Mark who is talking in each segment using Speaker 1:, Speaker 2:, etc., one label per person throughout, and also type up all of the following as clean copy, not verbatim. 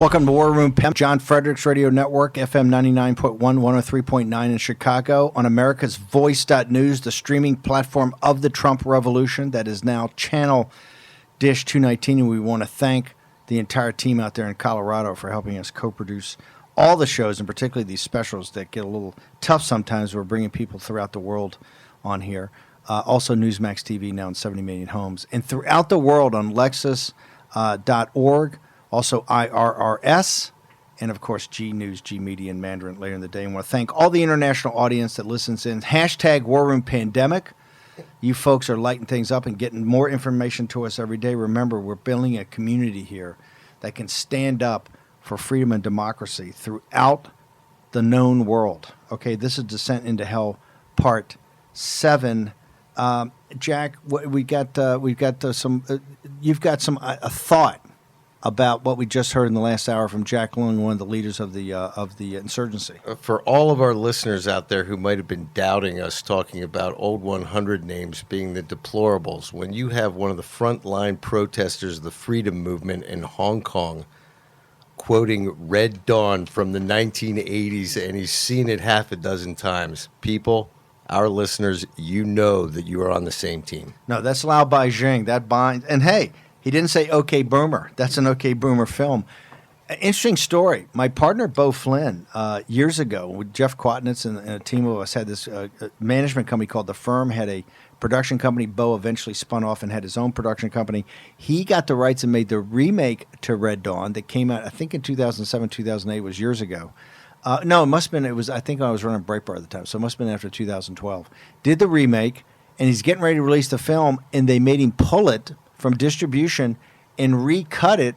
Speaker 1: Welcome to War Room Pimp, John Fredericks Radio Network, FM 99.1, 103.9 in Chicago, on America's Voice.news, the streaming platform of the Trump Revolution that is now Channel Dish 219. And we want to thank the entire team out there in Colorado for helping us co-produce all the shows, and particularly these specials that get a little tough sometimes. We're bringing people throughout the world on here. Also, Newsmax TV now in 70 million homes. And throughout the world on Lexus.org. Also IRRS, and of course G News, G Media, and Mandarin later in the day. And I want to thank all the international audience that listens in. Hashtag War Room Pandemic. You folks are lighting things up and getting more information to us every day. Remember, we're building a community here that can stand up for freedom and democracy throughout the known world. Okay, this is Descent into Hell, Part 7. Jack, you've got some a thought about what we just heard in the last hour from Jack Lung, one of the leaders of the insurgency.
Speaker 2: For all of our listeners out there who might have been doubting us talking about old 100 names being the deplorables, when you have one of the frontline protesters of the freedom movement in Hong Kong quoting Red Dawn from the 1980s, and he's seen it half a dozen times, people, our listeners, you know that you are on the same team.
Speaker 1: No, that's Lao Beijing. That binds. And hey, he didn't say OK Boomer. That's an OK Boomer film. Interesting story. My partner, Bo Flynn, years ago, with Jeff Quatnitz and a team of us, had this management company called The Firm, had a production company. Bo eventually spun off and had his own production company. He got the rights and made the remake to Red Dawn that came out, I think, in 2007, 2008, was years ago. No, it must have been, I think I was running Breitbart at the time, so it must have been after 2012. Did the remake, and he's getting ready to release the film, and they made him pull it from distribution and recut it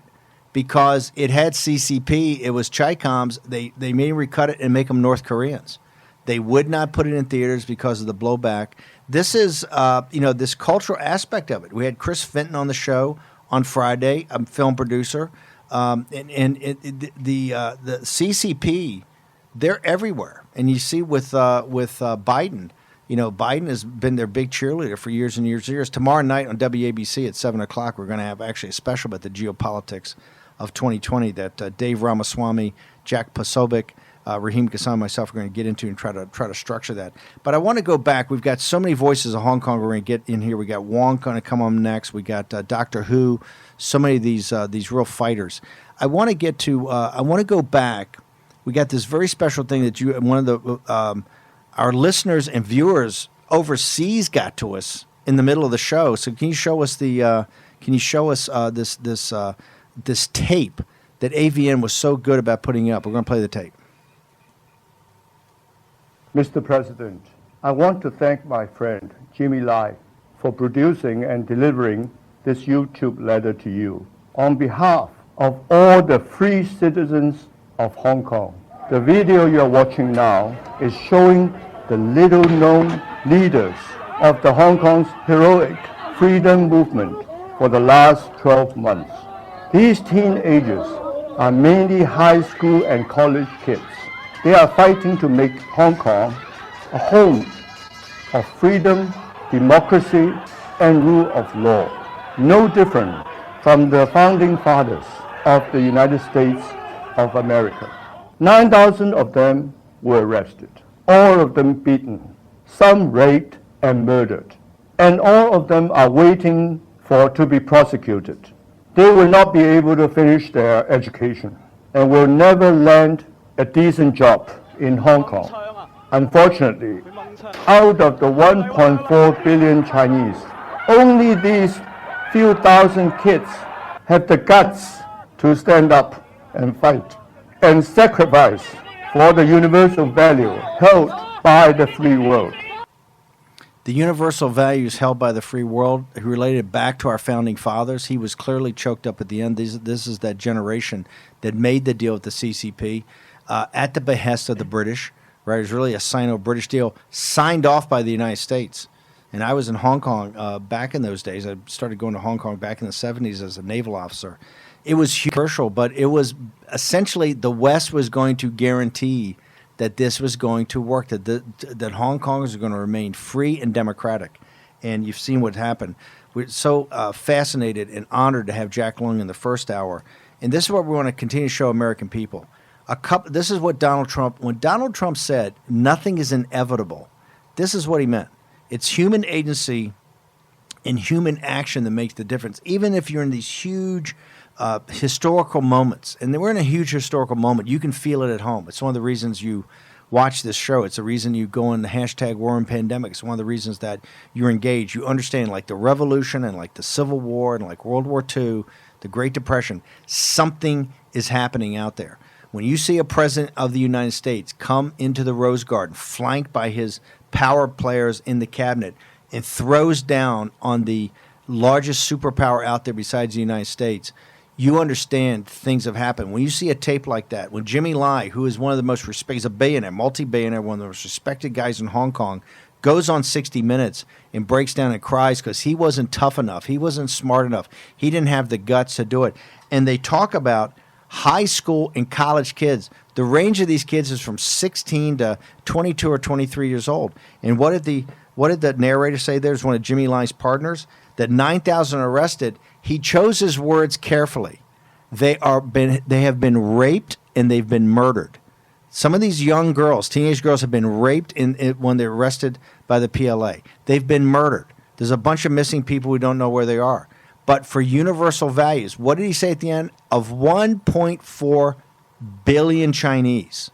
Speaker 1: because it had CCP. It was Chi-Coms. They made him recut it and make them North Koreans. They would not put it in theaters because of the blowback. This is, this cultural aspect of it. We had Chris Fenton on the show on Friday, a film producer, the CCP. They're everywhere, and you see with Biden. You know, Biden has been their big cheerleader for years and years and years. Tomorrow night on WABC at 7 o'clock, we're going to have actually a special about the geopolitics of 2020 that Dave Ramaswamy, Jack Posobiec, Raheem Kassan, and myself are going to get into and try to structure that. But I want to go back. We've got so many voices of Hong Kong we're going to get in here. We got Wong going to come on next. We got Doctor Who. So many of these real fighters. I want to get to. I want to go back. We got this very special thing that one of the. Our listeners and viewers overseas got to us in the middle of the show. So can you show us this tape that AVN was so good about putting up? We're going to play the tape.
Speaker 3: Mr. President, I want to thank my friend Jimmy Lai for producing and delivering this YouTube letter to you. On behalf of all the free citizens of Hong Kong, the video you're watching now is showing the little-known leaders of the Hong Kong's heroic freedom movement for the last 12 months. These teenagers are mainly high school and college kids. They are fighting to make Hong Kong a home of freedom, democracy, and rule of law, no different from the founding fathers of the United States of America. 9,000 of them were arrested, all of them beaten, some raped and murdered, and all of them are waiting to be prosecuted. They will not be able to finish their education and will never land a decent job in Hong Kong. Unfortunately, out of the 1.4 billion Chinese, only these few thousand kids have the guts to stand up and fight and sacrifice for the universal value held by the free world.
Speaker 1: The universal values held by the free world related back to our founding fathers. He was clearly choked up at the end. This is that generation that made the deal with the CCP at the behest of the British. Right, it was really a Sino-British deal signed off by the United States. And I was in Hong Kong back in those days. I started going to Hong Kong back in the 70s as a naval officer. It was crucial, but it was essentially the West was going to guarantee that this was going to work, that Hong Kongers are going to remain free and democratic. And you've seen what happened. We're so fascinated and honored to have Jack Lung in the first hour. and this is what we want to continue to show American people. This is what when Donald Trump said, nothing is inevitable, this is what he meant. It's human agency and human action that makes the difference. Even if you're in these huge historical moments, and we're in a huge historical moment, you can feel it at home. It's one of the reasons you watch this show. It's the reason you go in the hashtag war and pandemic. It's one of the reasons that you're engaged. You understand like the revolution and like the Civil War and like World War II, the Great Depression. Something is happening out there. When you see a president of the United States come into the Rose Garden, flanked by his power players in the cabinet, and throws down on the largest superpower out there besides the United States, you understand things have happened. When you see a tape like that, when Jimmy Lai, who is one of the most respected, he's a billionaire, multi-billionaire, one of the most respected guys in Hong Kong, goes on 60 Minutes and breaks down and cries because he wasn't tough enough. He wasn't smart enough. He didn't have the guts to do it. And they talk about high school and college kids. The range of these kids is from 16 to 22 or 23 years old. And what did the narrator say? There's one of Jimmy Lai's partners, that 9,000 arrested. He chose his words carefully. They have been raped and they've been murdered. Some of these young girls, teenage girls, have been raped when they're arrested by the PLA. They've been murdered. There's a bunch of missing people we don't know where they are. But for universal values, what did he say at the end? Of 1.4 billion Chinese,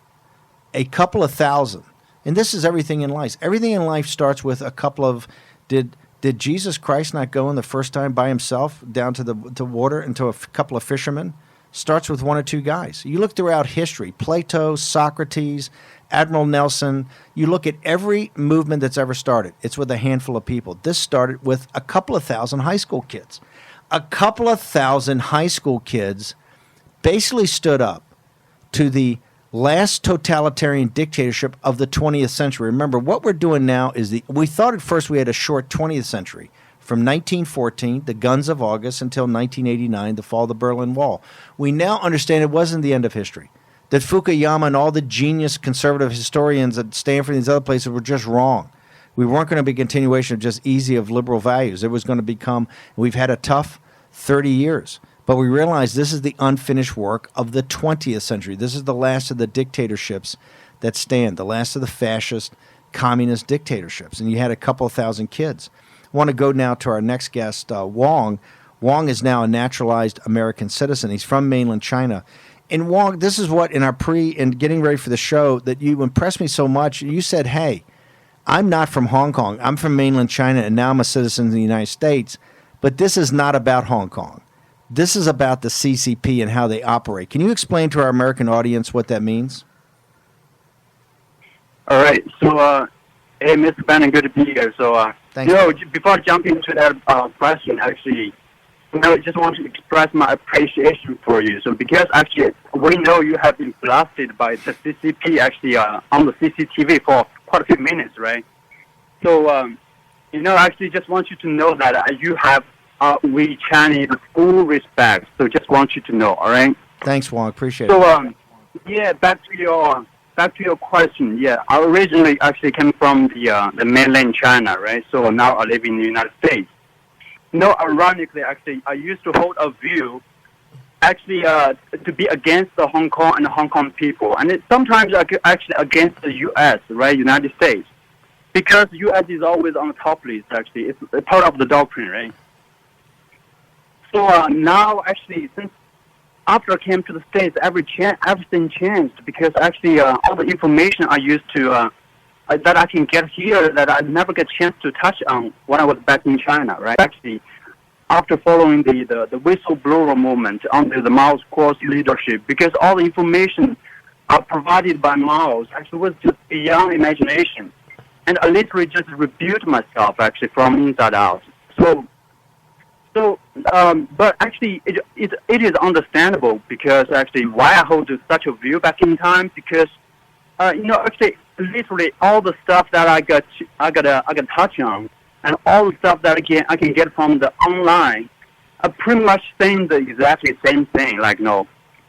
Speaker 1: a couple of thousand. And this is everything in life. Everything in life starts with a couple of Did Jesus Christ not go in the first time by himself down to the water and to a couple of fishermen? Starts with one or two guys. You look throughout history, Plato, Socrates, Admiral Nelson. You look at every movement that's ever started. It's with a handful of people. This started with a couple of thousand high school kids. A couple of thousand high school kids basically stood up to the last totalitarian dictatorship of the 20th century. Remember, what we're doing now is we thought at first we had a short 20th century, from 1914, the guns of August, until 1989, the fall of the Berlin Wall. We now understand it wasn't the end of history, that Fukuyama and all the genius conservative historians at Stanford and these other places were just wrong. We weren't going to be a continuation of just easy of liberal values. It was going to become, we've had a tough 30 years. But we realize this is the unfinished work of the 20th century. This is the last of the dictatorships that stand, the last of the fascist, communist dictatorships. And you had a couple of thousand kids. I want to go now to our next guest, Wong. Wong is now a naturalized American citizen. He's from mainland China. And Wong, this is what in our and getting ready for the show that you impressed me so much. You said, hey, I'm not from Hong Kong. I'm from mainland China, and now I'm a citizen of the United States. But this is not about Hong Kong. This is about the CCP and how they operate. Can you explain to our American audience what that means?
Speaker 4: All right. So, hey, Mr. Bannon, good to be here. So,
Speaker 1: Thanks.
Speaker 4: Before jumping into that question, actually, I just want to express my appreciation for you. So, because actually, we know you have been blasted by the CCP actually on the CCTV for quite a few minutes, right? So, actually, just want you to know that you have we Chinese full respect. So just want you to know, all right?
Speaker 1: Thanks, Wong. Appreciate it.
Speaker 4: So, back to your question. Yeah, I originally actually came from the mainland China, right? So now I live in the United States. Ironically, actually, I used to hold a view, actually, to be against the Hong Kong and the Hong Kong people, and sometimes actually against the U.S., right? United States, because U.S. is always on the top list. Actually, it's a part of the doctrine, right? So now, actually, since after I came to the States, everything changed because actually all the information I used to that I can get here that I never get a chance to touch on when I was back in China, right? Actually, after following the whistleblower movement under the Mao's course leadership, because all the information provided by Mao's actually was just beyond imagination, and I literally just rebuilt myself actually from inside out. But actually, it is understandable because actually why I hold such a view back in time because actually literally all the stuff that I got touch on and all the stuff that I can get from the online are pretty much saying the exactly same thing. Like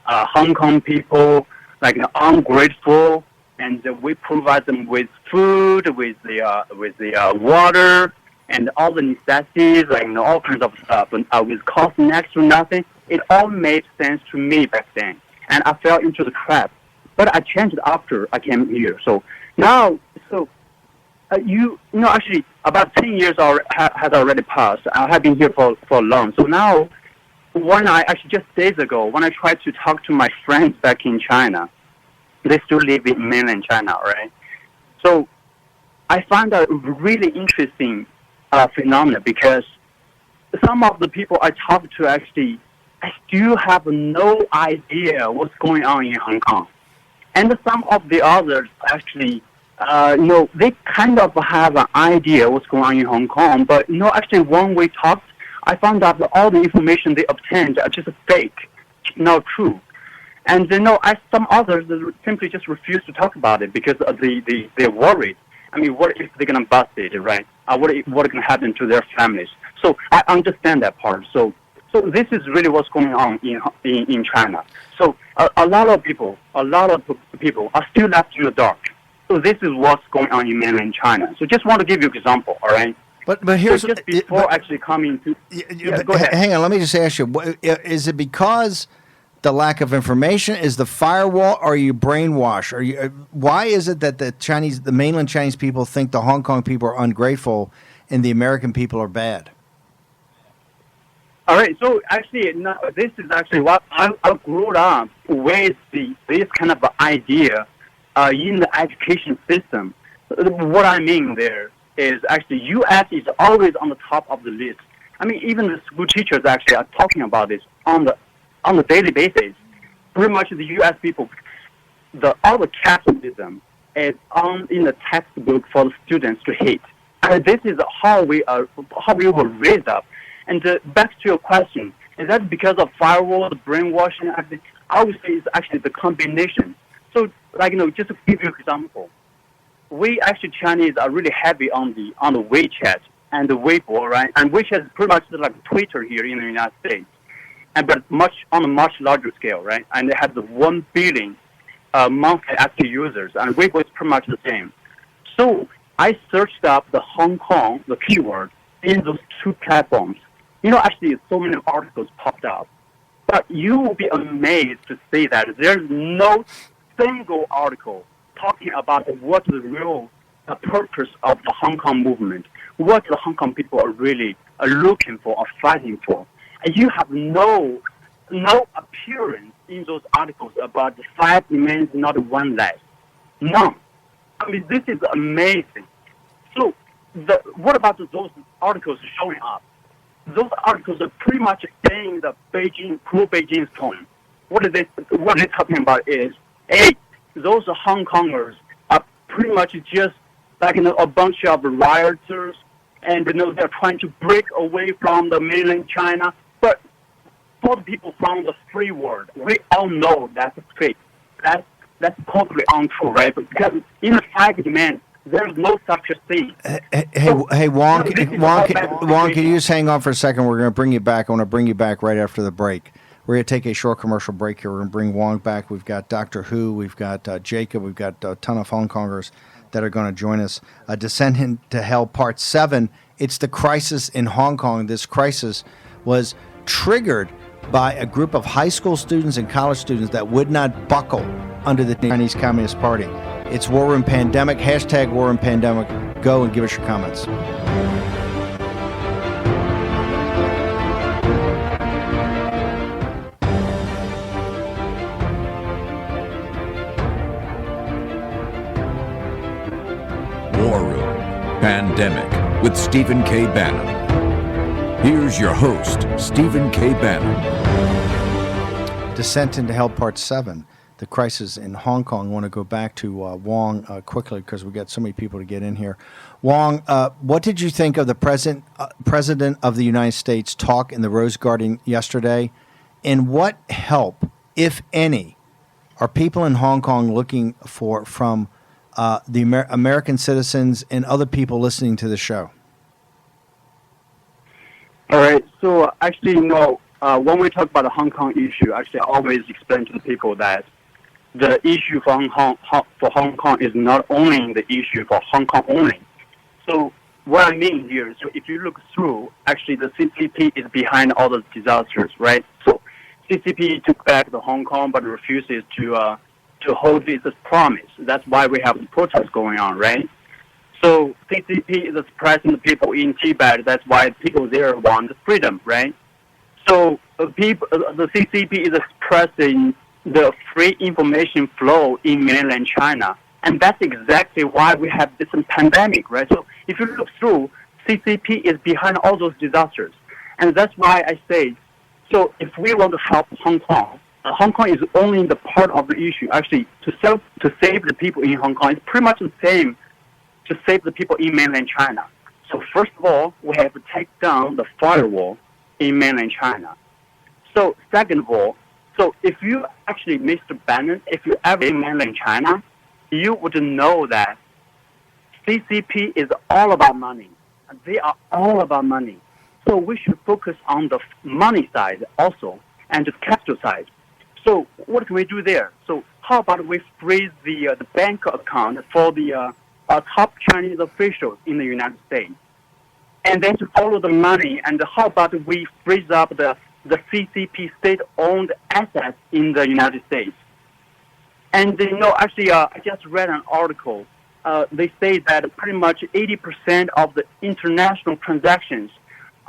Speaker 4: Hong Kong people ungrateful, and we provide them with food, with the water. And all the necessities, all kinds of stuff, and with cost next to nothing. it all made sense to me back then, and I fell into the trap. But I changed after I came here. So now, actually, about 10 years has already passed. I have been here for long. So now, just days ago, when I tried to talk to my friends back in China, they still live in mainland China, right? So I found a really interesting phenomenon because some of the people I talked to actually, I still have no idea what's going on in Hong Kong. And some of the others actually, they kind of have an idea what's going on in Hong Kong. But, actually when we talked, I found out that all the information they obtained are just fake, not true. And, some others simply just refuse to talk about it because they're worried. I mean, what if they're going to bust it, right? What going to happen to their families? So I understand that part. So this is really what's going on in China. So a lot of people are still left in the dark. So this is what's going on in mainland China. So just want to give you an example, all right?
Speaker 1: But here's
Speaker 4: so just before actually coming to go ahead.
Speaker 1: Hang on, let me just ask you: is it because the lack of information? Is the firewall? Or are you brainwashed? Why is it that the mainland Chinese people think the Hong Kong people are ungrateful and the American people are bad?
Speaker 4: All right. So actually, this is actually what I grew up with this kind of idea in the education system. What I mean there is actually U.S. is always on the top of the list. I mean, even the school teachers actually are talking about this on the daily basis. Pretty much the U.S. people, all the capitalism is in the textbook for the students to hate. And this is how we were raised up. And back to your question, is that because of firewall, the brainwashing? I would say it's actually the combination. So, just to give you an example, we actually Chinese are really heavy on the WeChat and the Weibo, right? And WeChat is pretty much like Twitter here in the United States, but on a much larger scale, right? And they have the 1 billion monthly active users, and Weibo is pretty much the same. So I searched up the Hong Kong, the keyword, in those two platforms. Actually, so many articles popped up. But you will be amazed to see that there's no single article talking about what the real purpose of the Hong Kong movement, what the Hong Kong people are really looking for or fighting for. And you have no appearance in those articles about the 5 demands, not one less. None. I mean, this is amazing. So what about those articles showing up? Those articles are pretty much saying the pro-Beijing tone. What they're talking about is, hey, those Hong Kongers are pretty much just like a bunch of rioters, and they're trying to break away from the mainland China. But for the people from the free world, we all know that's fake. That's totally untrue, right? Because in the 5 demands, there's no such a thing.
Speaker 1: Hey, Wong, can you just hang on for a second? We're going to bring you back. I want to bring you back right after the break. We're going to take a short commercial break here. We're going to bring Wong back. We've got Dr. Hu. We've got Jacob. We've got a ton of Hong Kongers that are going to join us. Descent into Hell Part 7. It's the crisis in Hong Kong. This crisis was triggered by a group of high school students and college students that would not buckle under the Chinese Communist Party. It's War Room Pandemic. Hashtag War Room Pandemic. Go and give us your comments.
Speaker 5: War Room Pandemic with Stephen K. Bannon. Here's your host, Stephen K. Bannon.
Speaker 1: Descent into Hell Part 7. The crisis in Hong Kong. I want to go back to Wong quickly because we got so many people to get in here. Wong, what did you think of the President of the United States talk in the Rose Garden yesterday? And what help, if any, are people in Hong Kong looking for from the American citizens and other people listening to the show?
Speaker 4: All right. So actually, when we talk about the Hong Kong issue, actually I always explain to the people that the issue for Hong Kong is not only the issue for Hong Kong only. So what I mean here is, so if you look through, actually the CCP is behind all the disasters, right? So CCP took back the Hong Kong, but refuses to hold its promise. That's why we have the protests going on, right? So CCP is suppressing the people in Tibet. That's why people there want freedom, right? So the CCP is suppressing the free information flow in mainland China. And that's exactly why we have this pandemic, right? So if you look through, CCP is behind all those disasters. And that's why I say, so if we want to help Hong Kong is only the part of the issue. Actually, to save the people in Hong Kong, it's pretty much the same to save the people in mainland China. So first of all, we have to take down the firewall in mainland China. So second of all, so if you actually, Mr. Bannon, if you ever in mainland China, you would know that CCP is all about money. They are all about money. So we should focus on the money side also and the capital side. So what can we do there? So how about we freeze the bank account for the top Chinese officials in the United States? And then to follow the money, and how about we freeze up the CCP state-owned assets in the United States? And actually, I just read an article. They say that pretty much 80% of the international transactions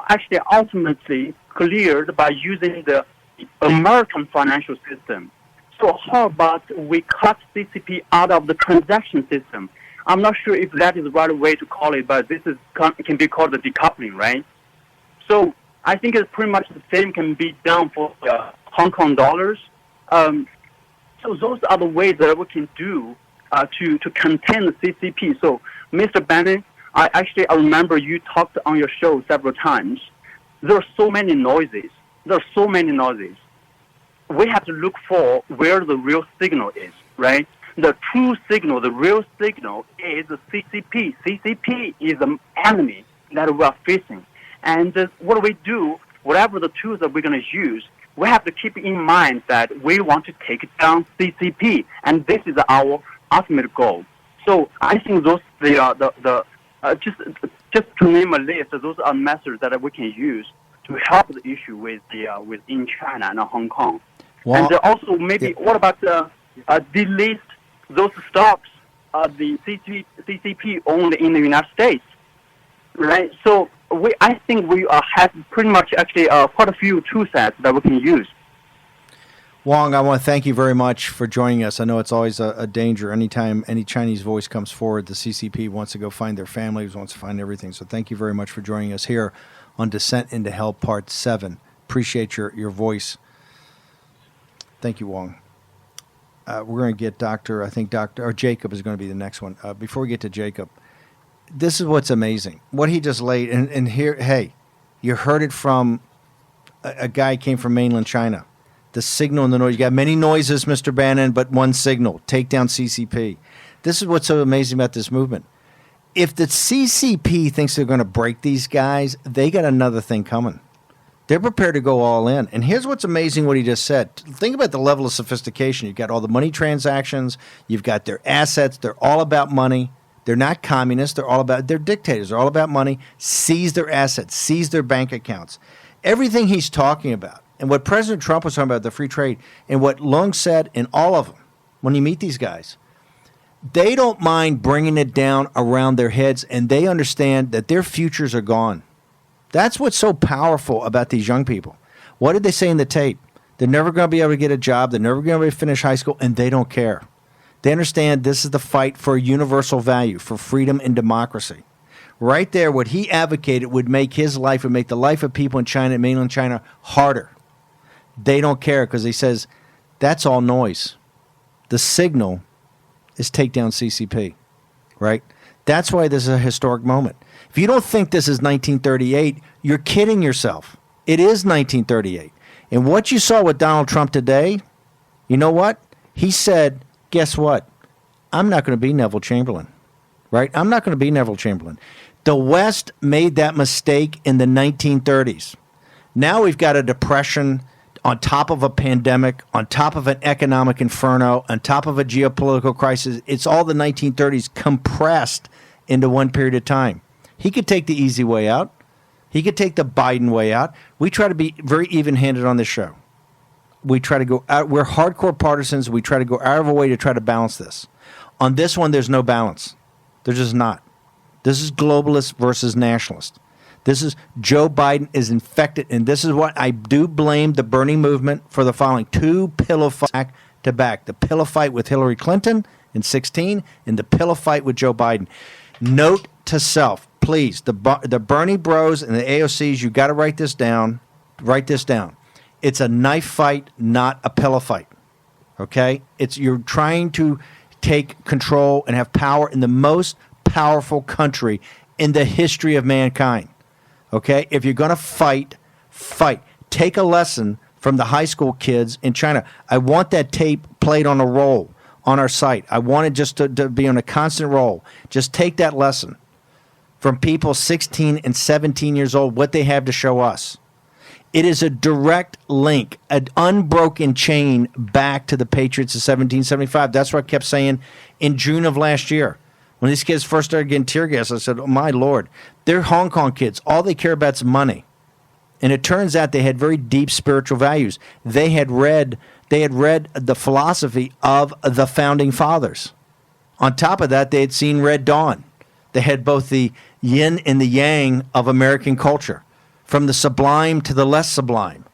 Speaker 4: actually ultimately cleared by using the American financial system. So how about we cut CCP out of the transaction system? I'm not sure if that is the right way to call it, but this can be called the decoupling, right? So I think it's pretty much the same can be done for Hong Kong dollars. So those are the ways that we can do to contain the CCP. So, Mr. Bannon, I remember you talked on your show several times. There are so many noises. We have to look for where the real signal is, right? The true signal, the real signal is the CCP. CCP is the enemy that we are facing. And what do we do? Whatever the tools that we're going to use, we have to keep in mind that we want to take down CCP, and this is our ultimate goal. So I think those just to name a list, those are methods that we can use to help the issue within China and Hong Kong. Well, and also maybe what about delist those stocks the CCP owned in the United States, right? So I think we have pretty much actually quite a few tool sets that we can use.
Speaker 1: Wong, I want to thank you very much for joining us. I know it's always a danger. Anytime any Chinese voice comes forward, the CCP wants to go find their families, wants to find everything. So thank you very much for joining us here on Descent into Hell Part 7. Appreciate your voice. Thank you, Wong. We're going to get Jacob is going to be the next one. Before we get to Jacob, this is what's amazing. What he just laid, and here, hey, you heard it from a guy who came from mainland China. The signal and the noise. You got many noises, Mr. Bannon, but one signal. Take down CCP. This is what's so amazing about this movement. If the CCP thinks they're going to break these guys, they got another thing coming. They're prepared to go all in. And here's what's amazing what he just said. Think about the level of sophistication. You've got all the money transactions. You've got their assets. They're all about money. They're not communists. They're dictators. They're all about money. Seize their assets. Seize their bank accounts. Everything he's talking about. And what President Trump was talking about, the free trade, and what Lung said in all of them, when you meet these guys, they don't mind bringing it down around their heads, and they understand that their futures are gone. That's what's so powerful about these young people. What did they say in the tape? They're never going to be able to get a job. They're never going to be able to finish high school, and they don't care. They understand this is the fight for a universal value, for freedom and democracy. Right there, what he advocated would make his life, would make the life of people in China, mainland China, harder. They don't care because he says that's all noise. The signal is take down CCP, right? That's why this is a historic moment. If you don't think this is 1938, you're kidding yourself. It is 1938. And what you saw with Donald Trump today, you know what? He said, guess what? I'm not going to be Neville Chamberlain, right? I'm not going to be Neville Chamberlain. The West made that mistake in the 1930s. Now we've got a depression on top of a pandemic, on top of an economic inferno, on top of a geopolitical crisis. It's all the 1930s compressed into one period of time. He could take the easy way out. He could take the Biden way out. We try to be very even-handed on this show. we try to go out. We're hardcore partisans. We try to go out of our way to try to balance this. On this one, there's no balance. There's just not. This is globalist versus nationalist. This is Joe Biden is infected, and this is what I do blame the Bernie movement for the following: 2 pillow fights back to back. The pillow fight with Hillary Clinton in 2016 and the pillow fight with Joe Biden. Note to self, please, the Bernie bros and the AOCs, you got to write this down. Write this down. It's a knife fight, not a pillow fight. Okay? You're trying to take control and have power in the most powerful country in the history of mankind. Okay? If you're going to fight, fight. Take a lesson from the high school kids in China. I want that tape played on a roll on our site. I want it just to be on a constant roll. Just take that lesson from people 16 and 17 years old, what they have to show us. It is a direct link, an unbroken chain back to the Patriots of 1775. That's what I kept saying in June of last year. When these kids first started getting tear gas, I said, oh, my Lord, they're Hong Kong kids. All they care about is money. And it turns out they had very deep spiritual values. They had read the philosophy of the Founding Fathers. On top of that, they had seen Red Dawn. They had both the yin and the yang of American culture, from the sublime to the less sublime.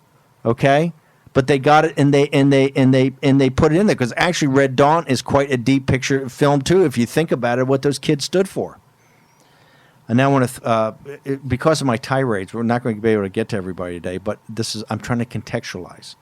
Speaker 1: Okay? But they got it and they put it in there, because actually Red Dawn is quite a deep picture film too, if you think about it, what those kids stood for. And now I want to, because of my tirades, we're not going to be able to get to everybody today, but I'm trying to contextualize.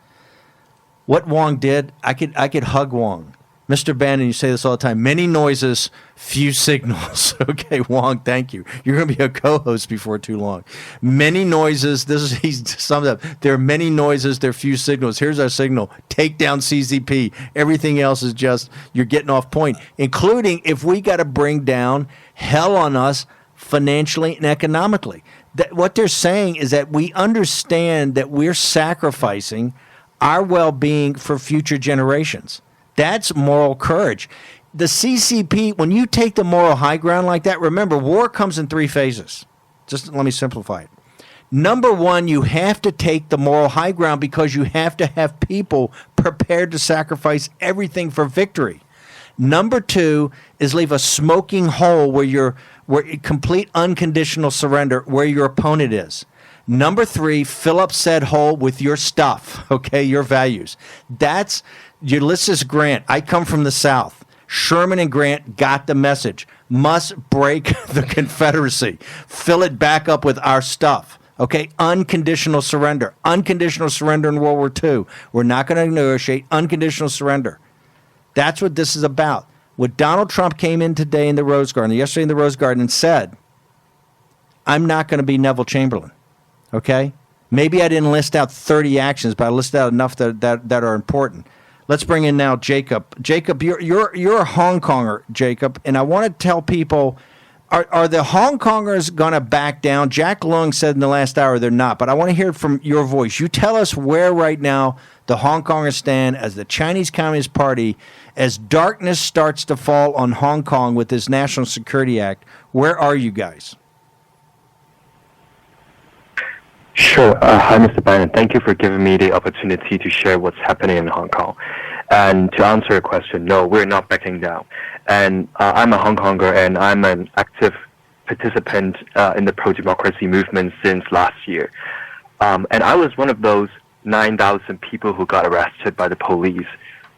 Speaker 1: What Wong did, I could hug Wong. Mr. Bannon, you say this all the time, many noises, few signals. Okay, Wong, thank you. You're going to be a co-host before too long. Many noises, he's summed up. There are many noises, there are few signals. Here's our signal. Take down CCP. Everything else is just, you're getting off point, including if we got to bring down hell on us financially and economically. What they're saying is that we understand that we're sacrificing our well-being for future generations. That's moral courage. The CCP, when you take the moral high ground like that, remember, war comes in 3 phases. Just let me simplify it. Number 1, you have to take the moral high ground because you have to have people prepared to sacrifice everything for victory. Number 2 is leave a smoking hole where complete unconditional surrender where your opponent is. Number 3, fill up said hole with your stuff, okay, your values. That's Ulysses Grant. I come from the South. Sherman and Grant got the message. Must break the Confederacy. Fill it back up with our stuff. Okay, unconditional surrender. Unconditional surrender in World War II. We're not going to negotiate. Unconditional surrender. That's what this is about. What Donald Trump came in today in the Rose Garden, yesterday in the Rose Garden, and said, I'm not going to be Neville Chamberlain. Okay? Maybe I didn't list out 30 actions, but I listed out enough that are important. Let's bring in now Jacob. Jacob, you're a Hong Konger, Jacob, and I want to tell people, are the Hong Kongers going to back down? Jack Leung said in the last hour they're not, but I want to hear it from your voice. You tell us where right now the Hong Kongers stand as the Chinese Communist Party, as darkness starts to fall on Hong Kong with this National Security Act. Where are you guys?
Speaker 6: Sure. Hi, Mr. Bannon. Thank you for giving me the opportunity to share what's happening in Hong Kong. And to answer your question, no, we're not backing down. And I'm a Hong Konger, and I'm an active participant in the pro-democracy movement since last year. And I was one of those 9,000 people who got arrested by the police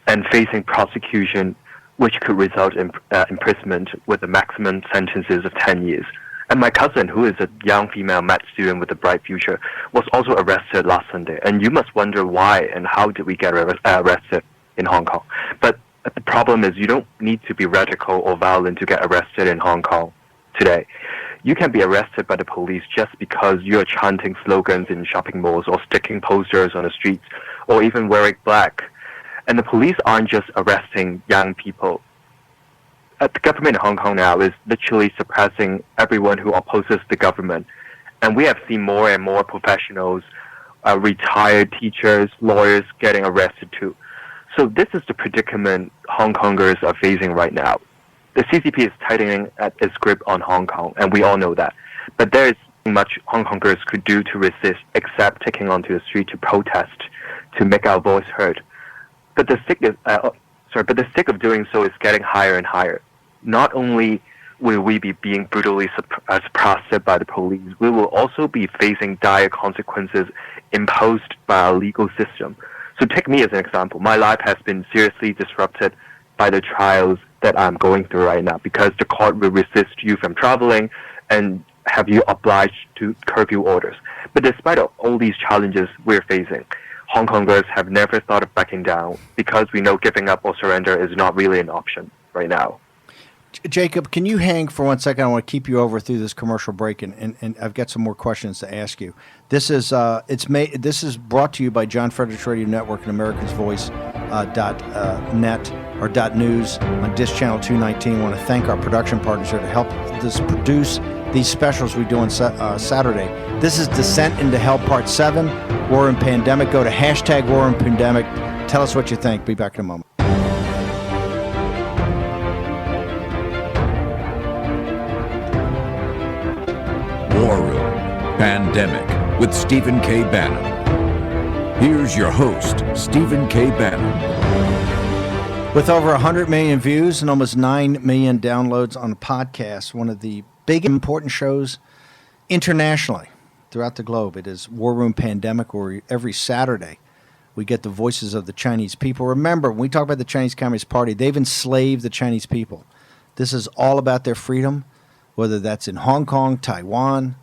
Speaker 6: and facing prosecution, which could result in imprisonment with the maximum sentences of 10 years. And my cousin, who is a young female med student with a bright future, was also arrested last Sunday. And you must wonder why and how did we get arrested in Hong Kong. But the problem is you don't need to be radical or violent to get arrested in Hong Kong today. You can be arrested by the police just because you're chanting slogans in shopping malls or sticking posters on the streets or even wearing black. And the police aren't just arresting young people. The government in Hong Kong now is literally suppressing everyone who opposes the government. And we have seen more and more professionals, retired teachers, lawyers getting arrested too. So this is the predicament Hong Kongers are facing right now. The CCP is tightening at its grip on Hong Kong, and we all know that. But there is much Hong Kongers could do to resist except taking onto the street to protest, to make our voice heard. But the sick of doing so is getting higher and higher. Not only will we be being brutally suppressed by the police, we will also be facing dire consequences imposed by our legal system. So take me as an example. My life has been seriously disrupted by the trials that I'm going through right now because the court will resist you from traveling and have you obliged to curfew orders. But despite all these challenges we're facing, Hong Kongers have never thought of backing down because we know giving up or surrender is not really an option right now.
Speaker 1: Jacob, can you hang for 1 second? I want to keep you over through this commercial break, and I've got some more questions to ask you. This is this is brought to you by John Fredericks Radio Network and Americans Voice .net or .news on Dish Channel 219. I want to thank our production partners here to help us produce these specials we do on Saturday. This is Descent into Hell Part 7, War and Pandemic. Go to hashtag War and Pandemic. Tell us what you think. Be back in a moment.
Speaker 5: War Room Pandemic with Stephen K. Bannon. Here's your host, Stephen K. Bannon.
Speaker 1: With over 100 million views and almost 9 million downloads on the podcast, one of the big important shows internationally throughout the globe. It is War Room Pandemic, where every Saturday we get the voices of the Chinese people. Remember, when we talk about the Chinese Communist Party, they've enslaved the Chinese people. This is all about their freedom, whether that's in Hong Kong, Taiwan,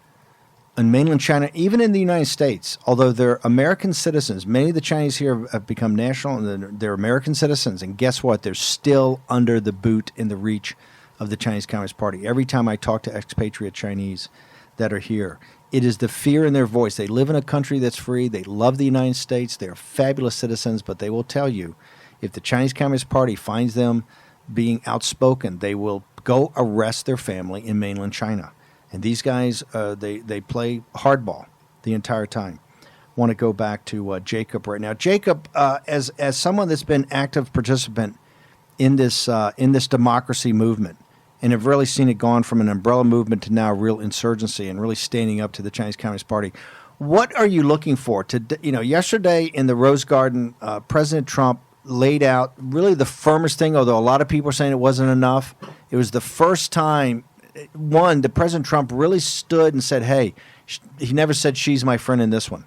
Speaker 1: in mainland China, even in the United States. Although they're American citizens, many of the Chinese here have become national, and they're American citizens. And guess what? They're still under the boot in the reach of the Chinese Communist Party. Every time I talk to expatriate Chinese that are here, it is the fear in their voice. They live in a country that's free. They love the United States. They're fabulous citizens, but they will tell you, if the Chinese Communist Party finds them being outspoken, they will go arrest their family in mainland China. And these guys, they play hardball the entire time. Want to go back to Jacob right now. Jacob, as someone that's been active participant in this democracy movement, and have really seen it gone from an umbrella movement to now real insurgency and really standing up to the Chinese Communist Party, what are you looking for? Yesterday in the Rose Garden, President Trump laid out really the firmest thing, although a lot of people are saying it wasn't enough. It was the first time, the President Trump really stood and said, hey, he never said she's my friend in this one,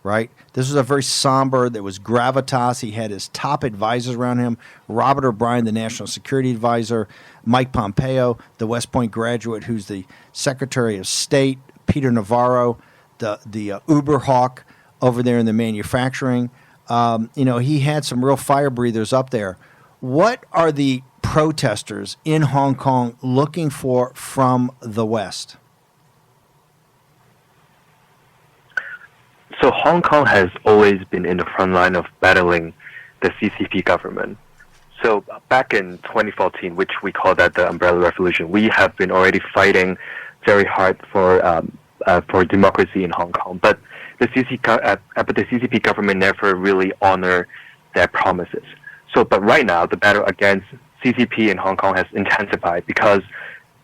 Speaker 1: right? This was a very somber, there was gravitas. He had his top advisors around him, Robert O'Brien, the National Security Advisor, Mike Pompeo, the West Point graduate who's the Secretary of State, Peter Navarro, the Uber hawk over there in the manufacturing. He had some real fire breathers up there. What are the protesters in Hong Kong looking for from the West?
Speaker 6: So Hong Kong has always been in the front line of battling the CCP government. So back in 2014, which we call that the Umbrella Revolution, we have been already fighting very hard for democracy in Hong Kong. But the CCP government never really honored their promises. But right now, the battle against CCP in Hong Kong has intensified because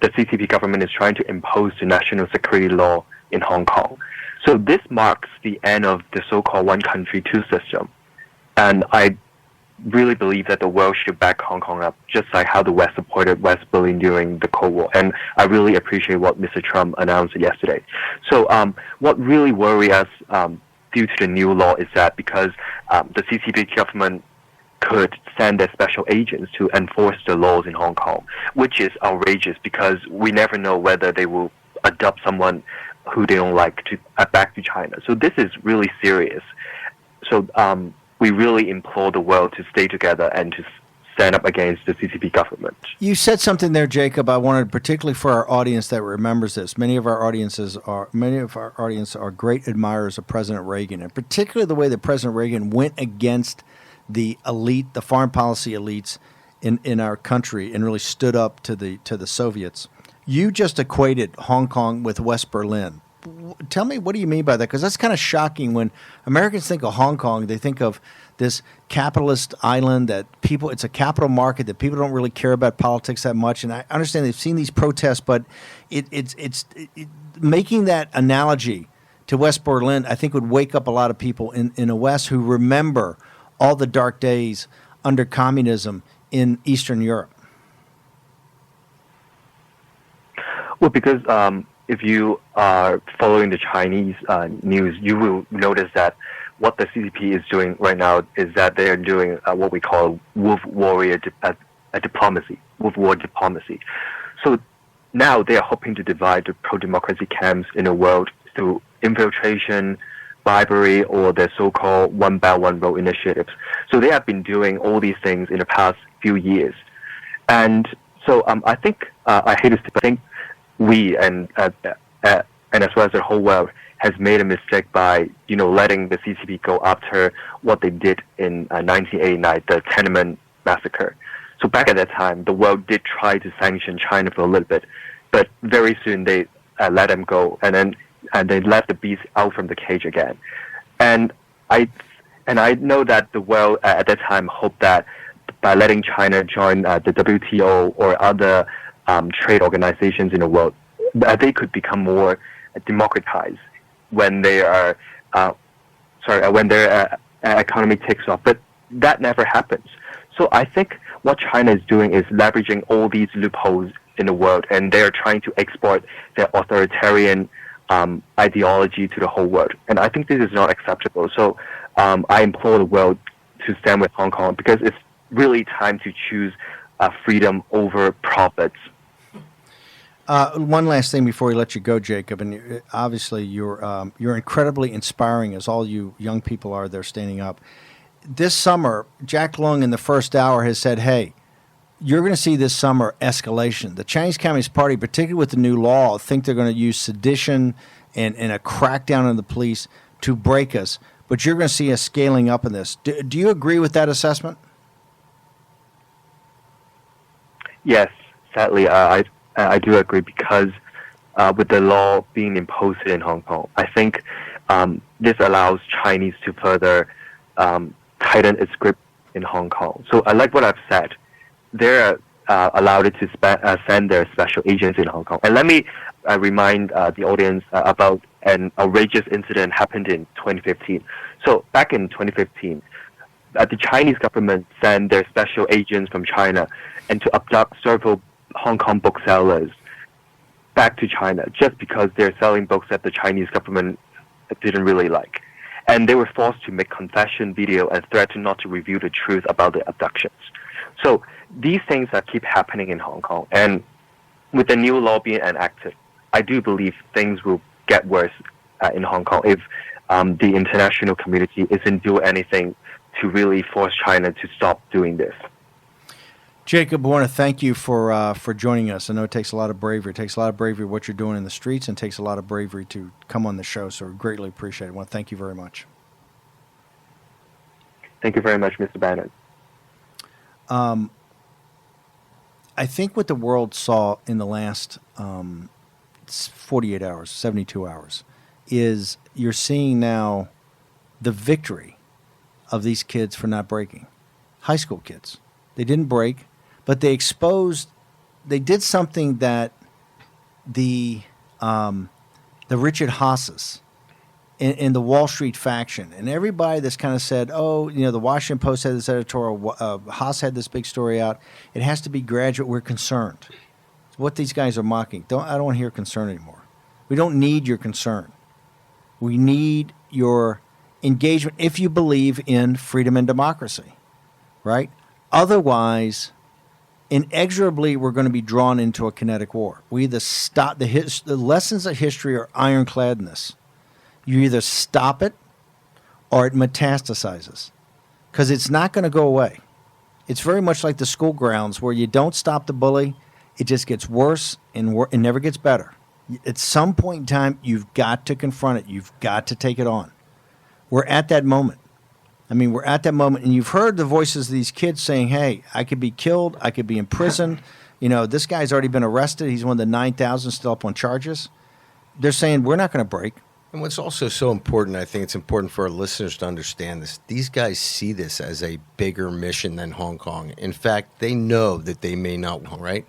Speaker 6: the CCP government is trying to impose the national security law in Hong Kong. So this marks the end of the so-called one country, two system. And I really believe that the world should back Hong Kong up, just like how the West supported West Berlin during the Cold War. And I really appreciate what Mr. Trump announced yesterday. So what really worries us due to the new law is that because the CCP government could send their special agents to enforce the laws in Hong Kong, which is outrageous because we never know whether they will adopt someone who they don't like to back to China. So this is really serious. So we really implore the world to stay together and to stand up against the CCP government.
Speaker 1: You said something there, Jacob. I wanted, particularly for our audience that remembers this. Many of our audience are great admirers of President Reagan, and particularly the way that President Reagan went against the elite, the foreign policy elites in our country, and really stood up to the Soviets. You just equated Hong Kong with West Berlin. Tell me, what do you mean by that? Because that's kind of shocking. When Americans think of Hong Kong, they think of this capitalist island it's a capital market that people don't really care about politics that much. And I understand they've seen these protests, but it's making that analogy to West Berlin, I think would wake up a lot of people in the West who remember all the dark days under communism in Eastern Europe.
Speaker 6: Well, because if you are following the Chinese news, you will notice that what the CCP is doing right now is that they are doing what we call wolf warrior diplomacy, wolf war diplomacy. So now they are hoping to divide the pro-democracy camps in the world through infiltration, bribery, or their so-called One Belt, One Road initiatives. So they have been doing all these things in the past few years. And so I think, I hate to say, but I think we and as well as the whole world has made a mistake by, letting the CCP go after what they did in 1989, the Tiananmen massacre. So back at that time, the world did try to sanction China for a little bit, but very soon they let them go, and they let the beast out from the cage again. And I know that the world at that time hoped that by letting China join the WTO or other trade organizations in the world, they could become more democratized when they are when their economy takes off. But that never happens. So I think what China is doing is leveraging all these loopholes in the world, and they're trying to export their authoritarian ideology to the whole world. And I think this is not acceptable. So I implore the world to stand with Hong Kong, because it's really time to choose freedom over profits.
Speaker 1: One last thing before we let you go, Jacob, and obviously you're incredibly inspiring, as all you young people are there standing up. This summer, Jack Leung in the first hour has said, hey, you're going to see this summer escalation. The Chinese Communist Party, particularly with the new law, think they're going to use sedition and a crackdown on the police to break us, but you're going to see us scaling up in this. Do you agree with that assessment?
Speaker 6: Yes, sadly, I do agree, because with the law being imposed in Hong Kong, I think this allows Chinese to further tighten its grip in Hong Kong. So I like what I've said. They're allowed to send their special agents in Hong Kong. And let me remind the audience about an outrageous incident happened in 2015. So back in 2015, the Chinese government sent their special agents from China and to abduct several Hong Kong booksellers back to China, just because they're selling books that the Chinese government didn't really like. And they were forced to make confession video and threaten not to reveal the truth about the abductions. So these things keep happening in Hong Kong. And with the new law being enacted, I do believe things will get worse in Hong Kong if the international community isn't doing anything to really force China to stop doing this.
Speaker 1: Jacob, I want to thank you for joining us. I know it takes a lot of bravery. It takes a lot of bravery what you're doing in the streets, and it takes a lot of bravery to come on the show. So we greatly appreciate it. I want to thank you very much.
Speaker 6: Thank you very much, Mr. Bannon.
Speaker 1: I think what the world saw in the last 48 hours, 72 hours, is you're seeing now the victory of these kids for not breaking. High school kids. They didn't break, but they did something that the Richard Haases in the Wall Street faction, and everybody that's kind of said, oh, the Washington Post had this editorial, Haas had this big story out, it has to be graduate, we're concerned. It's what these guys are mocking. I don't want to hear concern anymore. We don't need your concern. We need your engagement if you believe in freedom and democracy, right? Otherwise, inexorably, we're going to be drawn into a kinetic war. We either stop the lessons of history are ironclad in this. You either stop it or it metastasizes, because it's not going to go away. It's very much like the school grounds where you don't stop the bully, it just gets worse and it never gets better. At some point in time, you've got to confront it. You've got to take it on. We're at that moment. We're at that moment, and you've heard the voices of these kids saying, hey, I could be killed, I could be in prison. This guy's already been arrested. He's one of the 9,000 still up on charges. They're saying, we're not going to break.
Speaker 2: And what's also so important, I think it's important for our listeners to understand this. These guys see this as a bigger mission than Hong Kong. In fact, they know that they may not, right?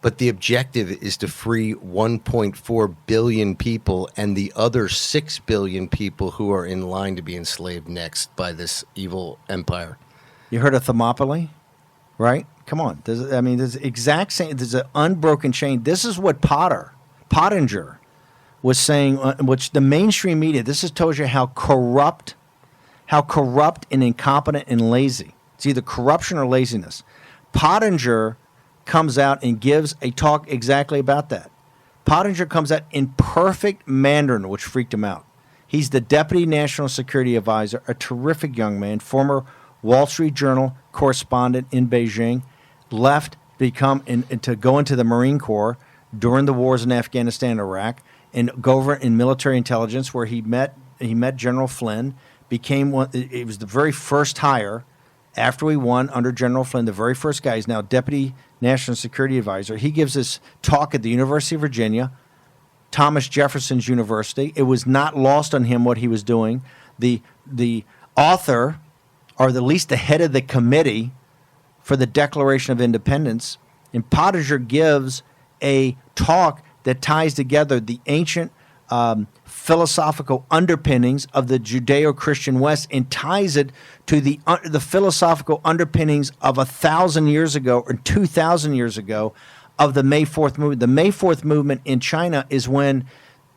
Speaker 2: But the objective is to free 1.4 billion people and the other 6 billion people who are in line to be enslaved next by this evil empire.
Speaker 1: You heard of Thermopylae, right? Come on. There's exact same. There's an unbroken chain. This is what Pottinger was saying, which the mainstream media. This has told you how corrupt and incompetent and lazy. It's either corruption or laziness. Pottinger comes out and gives a talk exactly about that. Pottinger comes out in perfect Mandarin, which freaked him out. He's the Deputy National Security Advisor, a terrific young man, former Wall Street Journal correspondent in Beijing, left to go into the Marine Corps during the wars in Afghanistan and Iraq, and go over in military intelligence, where he met General Flynn, became one. It was the very first hire after we won under General Flynn. The very first guy is now Deputy National Security Advisor. He gives this talk at the University of Virginia, Thomas Jefferson's University. It was not lost on him what he was doing. The author, or at least the head of the committee for the Declaration of Independence, and Pottinger gives a talk that ties together the ancient philosophical underpinnings of the Judeo-Christian West and ties it to the philosophical underpinnings of 1,000 years ago or 2,000 years ago of the May 4th movement. The May 4th movement in China is when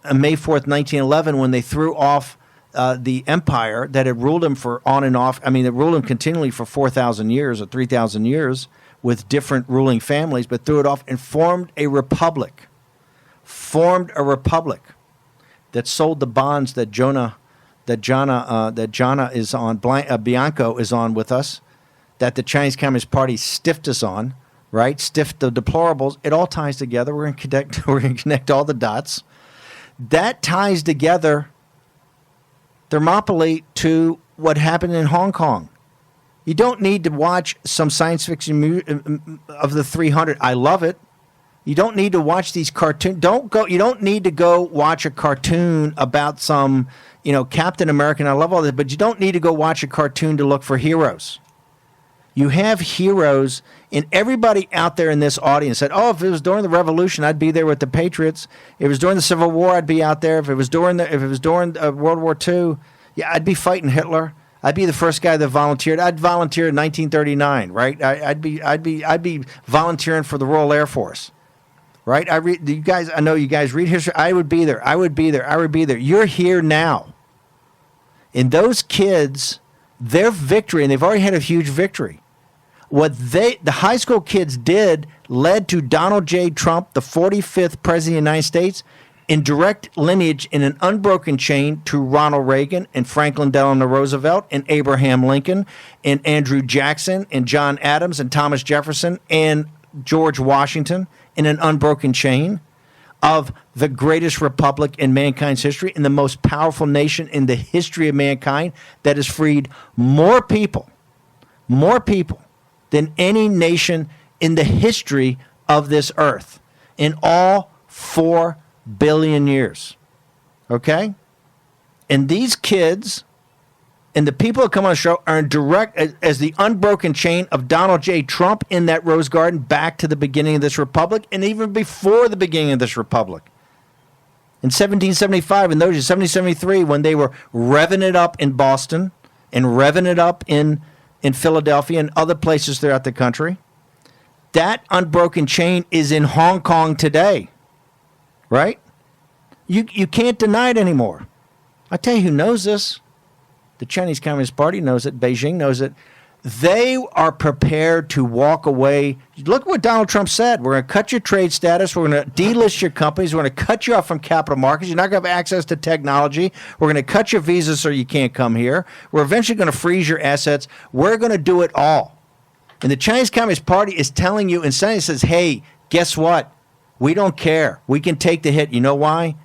Speaker 1: May 4th, 1911, when they threw off the empire that had ruled them for on and off. I mean, it ruled them continually for 4,000 years or 3,000 years with different ruling families, but threw it off and formed a republic. That sold the bonds that Jana is on, Bianco is on with us, that the Chinese Communist Party stiffed us on, right? Stiffed the deplorables. It all ties together. We're going to connect all the dots. That ties together Thermopylae to what happened in Hong Kong. You don't need to watch some science fiction of the 300. I love it. You don't need to watch these cartoons. You don't need to go watch a cartoon about some, Captain America. I love all this, but you don't need to go watch a cartoon to look for heroes. You have heroes, and everybody out there in this audience said, "Oh, if it was during the Revolution, I'd be there with the Patriots. If it was during the Civil War, I'd be out there. If it was during World War II, yeah, I'd be fighting Hitler. I'd be the first guy that volunteered. I'd volunteer in 1939, right? I'd be volunteering for the Royal Air Force." Right? I know you guys read history. I would be there. You're here now. And those kids, their victory, and they've already had a huge victory. What the high school kids did led to Donald J. Trump, the 45th president of the United States, in direct lineage in an unbroken chain to Ronald Reagan and Franklin Delano Roosevelt and Abraham Lincoln and Andrew Jackson and John Adams and Thomas Jefferson and George Washington, in an unbroken chain of the greatest republic in mankind's history and the most powerful nation in the history of mankind that has freed more people than any nation in the history of this earth in all 4 billion years. Okay? And these kids and the people that come on the show are in direct as the unbroken chain of Donald J. Trump in that Rose Garden back to the beginning of this republic and even before the beginning of this republic. In 1775, in those years, 1773, when they were revving it up in Boston and revving it up in Philadelphia and other places throughout the country, that unbroken chain is in Hong Kong today, right? You can't deny it anymore. I tell you who knows this. The Chinese Communist Party knows it. Beijing knows it. They are prepared to walk away. Look what Donald Trump said. We're going to cut your trade status. We're going to delist your companies. We're going to cut you off from capital markets. You're not going to have access to technology. We're going to cut your visas so you can't come here. We're eventually going to freeze your assets. We're going to do it all. And the Chinese Communist Party is telling you, and suddenly says, hey, guess what? We don't care. We can take the hit. You know why?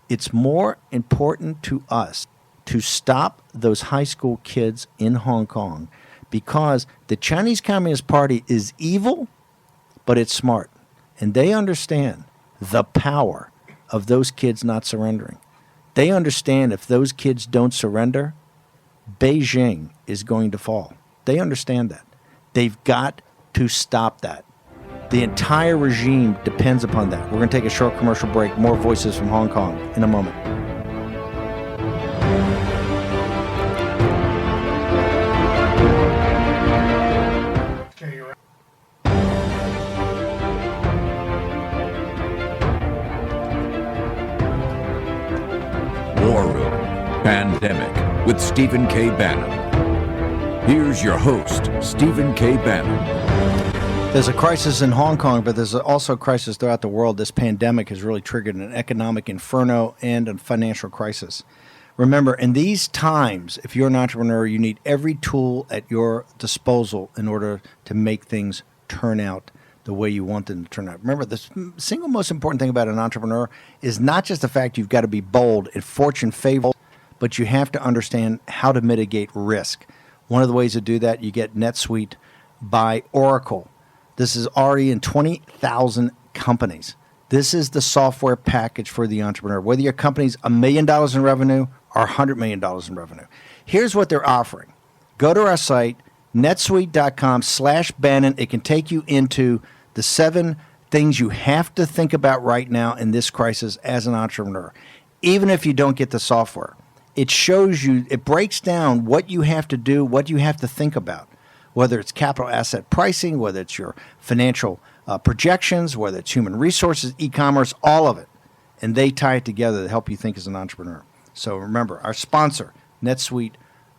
Speaker 1: It's more important to us to stop those high school kids in Hong Kong because the Chinese Communist Party is evil, but it's smart. And they understand the power of those kids not surrendering. They understand if those kids don't surrender, Beijing is going to fall. They understand that. They've got to stop that. The entire regime depends upon that. We're going to take a short commercial break. More voices from Hong Kong in a moment.
Speaker 5: War Room Pandemic with Stephen K. Bannon. Here's your host, Stephen K. Bannon.
Speaker 1: There's a crisis in Hong Kong, but there's also a crisis throughout the world. This pandemic has really triggered an economic inferno and a financial crisis. Remember, in these times, if you're an entrepreneur, you need every tool at your disposal in order to make things turn out the way you want them to turn out. Remember, the single most important thing about an entrepreneur is not just the fact you've got to be bold and fortune favors, but you have to understand how to mitigate risk. One of the ways to do that, you get NetSuite by Oracle. This is already in 20,000 companies. This is the software package for the entrepreneur, whether your company's $1 million in revenue or $100 million in revenue. Here's what they're offering. Go to our site, netsuite.com/Bannon. It can take you into the 7 things you have to think about right now in this crisis as an entrepreneur, even if you don't get the software. It shows you, it breaks down what you have to do, what you have to think about, whether it's capital asset pricing, whether it's your financial projections, whether it's human resources, e-commerce, all of it. And they tie it together to help you think as an entrepreneur. So remember, our sponsor, NetSuite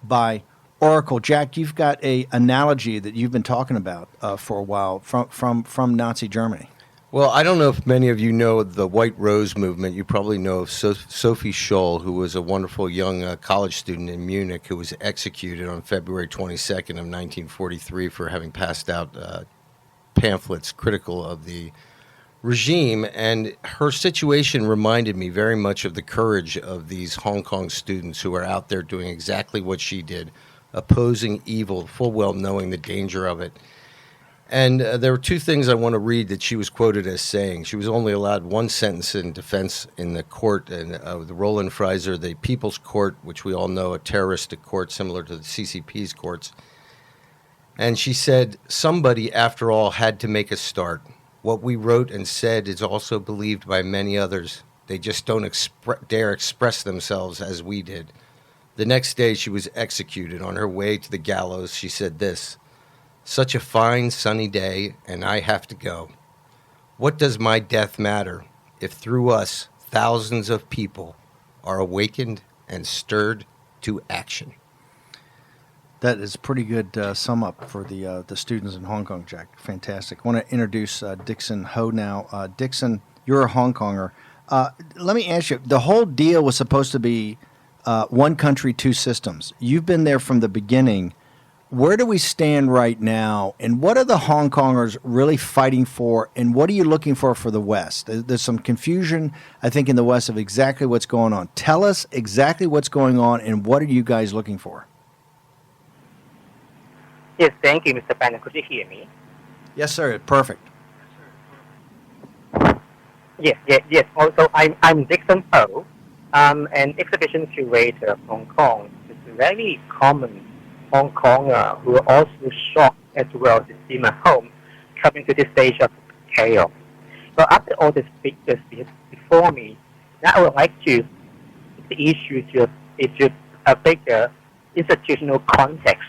Speaker 1: by Oracle. Jack, you've got an analogy that you've been talking about for a while from Nazi Germany.
Speaker 2: Well, I don't know if many of you know the White Rose movement. You probably know of Sophie Scholl, who was a wonderful young college student in Munich who was executed on February 22nd of 1943 for having passed out pamphlets critical of the regime. And her situation reminded me very much of the courage of these Hong Kong students who are out there doing exactly what she did, opposing evil, full well knowing the danger of it. And there were 2 things I want to read that she was quoted as saying. She was only allowed 1 sentence in defense in the court, and the Roland Freiser, the People's Court, which we all know, a terroristic court similar to the CCP's courts. And she said, somebody, after all, had to make a start. What we wrote and said is also believed by many others. They just don't dare express themselves as we did. The next day she was executed. On her way to the gallows, she said this: such a fine sunny day, and I have to go. What does my death matter if through us thousands of people are awakened and stirred to action?
Speaker 1: That is a pretty good sum up for the students in Hong Kong, Jack. Fantastic. I want to introduce Dixon Ho now. Dixon, you're a Hong Konger. Let me ask you, the whole deal was supposed to be one country, 2 systems. You've been there from the beginning. Where do we stand right now, and what are the Hong Kongers really fighting for, and what are you looking for the West? There's some confusion, I think, in the West of exactly what's going on. Tell us exactly what's going on, and what are you guys looking for?
Speaker 7: Yes, thank you, Mr. Bannon. Could you hear me?
Speaker 1: Yes, sir. Perfect.
Speaker 7: Yes. Also, I'm Dixon Ho. I'm an exhibition curator of Hong Kong. It's very common Hong Konger who are also shocked as well to see my home coming to this stage of chaos. But after all the speakers before me, now I would like to put the issue to a bigger institutional context.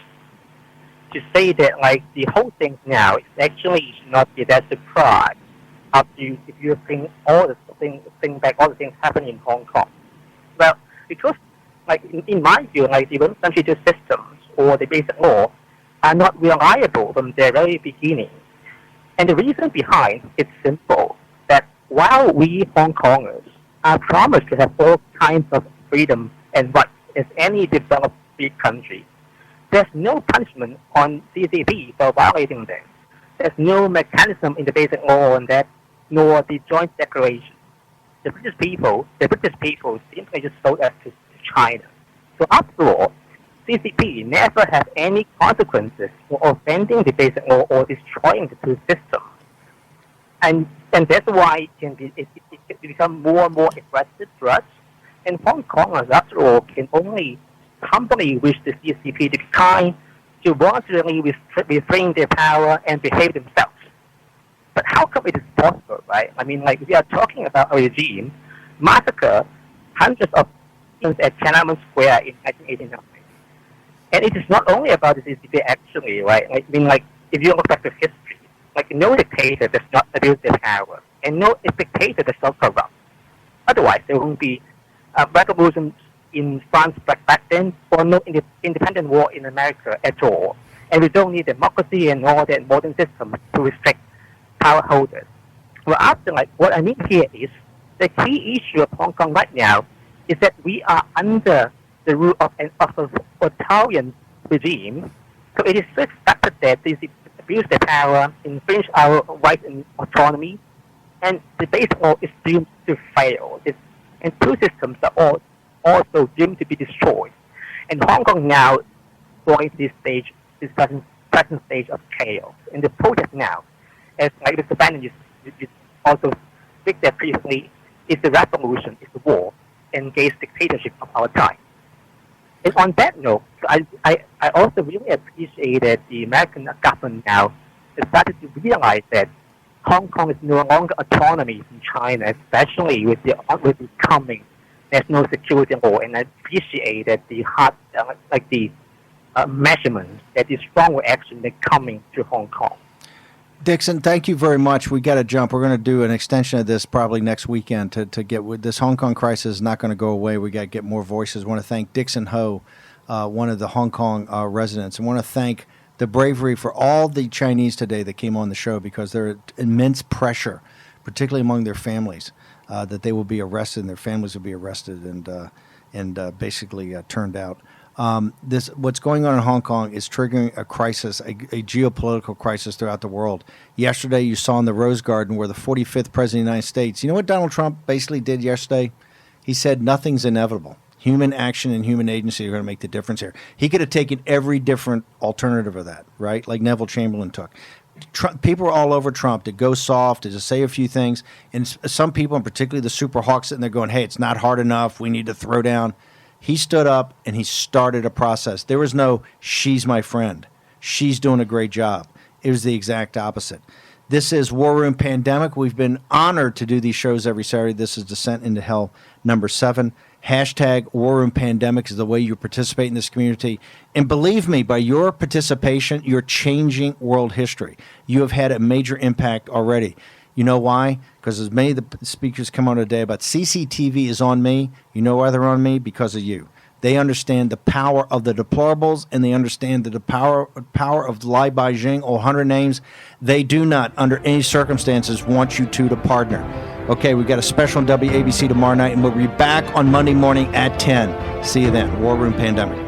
Speaker 7: To say that like the whole thing now is actually should not be that surprise if you think back all the things happening in Hong Kong. Well, because like in my view, like the one country two systems or the basic law are not reliable from their very beginning. And the reason behind it's simple, that while we Hong Kongers are promised to have all kinds of freedom and rights as any developed big country, there's no punishment on CCP for violating them. There's no mechanism in the basic law on that, nor the joint declaration. The British people simply just sold us to China. So after all, CCP never had any consequences for offending the basic law or destroying the two systems. And that's why it become more and more aggressive for us. And Hong Kongers, after all, can only humbly wish the CCP to be kind, to voluntarily refrain their power and behave themselves. But how possible, right? I mean, like, we are talking about a regime massacre hundreds of students at Tiananmen Square in 1989. And it is not only about this debate, actually, right? I mean, like, if you look back to history, like, no dictator does not abuse their power, and no dictator does not corrupt. Otherwise, there won't be revolutions in France back then, or no independent war in America at all. And we don't need democracy and all that modern system to restrict power holders. Well, after, like, what I mean here is the key issue of Hong Kong right now is that we are under the rule of an authoritarian regime. So it is so expected that they abuse their power, infringe our rights and autonomy, and the base law is doomed to fail. And two systems are also doomed to be destroyed. And Hong Kong now going to this present stage of chaos. And the protest now, as like Mr. Bannon you also speak there previously, is the revolution, is the war against dictatorship of our time. And on that note, I also really appreciate that the American government now has started to realize that Hong Kong is no longer autonomy from China, especially with the coming national security law. And I appreciate that the measurements, that the strong action that coming to Hong Kong.
Speaker 1: Dixon, thank you very much. We got to jump. We're going to do an extension of this probably next weekend to get with this Hong Kong crisis is not going to go away. We got to get more voices. I want to thank Dixon Ho, one of the Hong Kong residents. I want to thank the bravery for all the Chinese today that came on the show, because there's immense pressure, particularly among their families, that they will be arrested and their families will be arrested and basically turned out. What's going on in Hong Kong is triggering a crisis, a geopolitical crisis throughout the world. Yesterday, you saw in the Rose Garden where the 45th president of the United States, you know what Donald Trump basically did yesterday? He said nothing's inevitable. Human action and human agency are going to make the difference here. He could have taken every different alternative of that, right? Like Neville Chamberlain took. People are all over Trump to go soft, to just say a few things. And some people, and particularly the super hawks, sitting there going, hey, it's not hard enough. We need to throw down. He stood up and he started a process. There was no, she's my friend. She's doing a great job. It was the exact opposite. This is War Room Pandemic. We've been honored to do these shows every Saturday. This is Descent into Hell number 7. Hashtag War Room Pandemic is the way you participate in this community. And believe me, by your participation, you're changing world history. You have had a major impact already. You know why? Because as many of the speakers come on today about CCTV is on me. You know why they're on me? Because of you. They understand the power of the deplorables, and they understand the power of Lai Beijing, 100 names. They do not, under any circumstances, want you to partner. Okay, we've got a special on WABC tomorrow night, and we'll be back on Monday morning at 10. See you then. War Room Pandemic.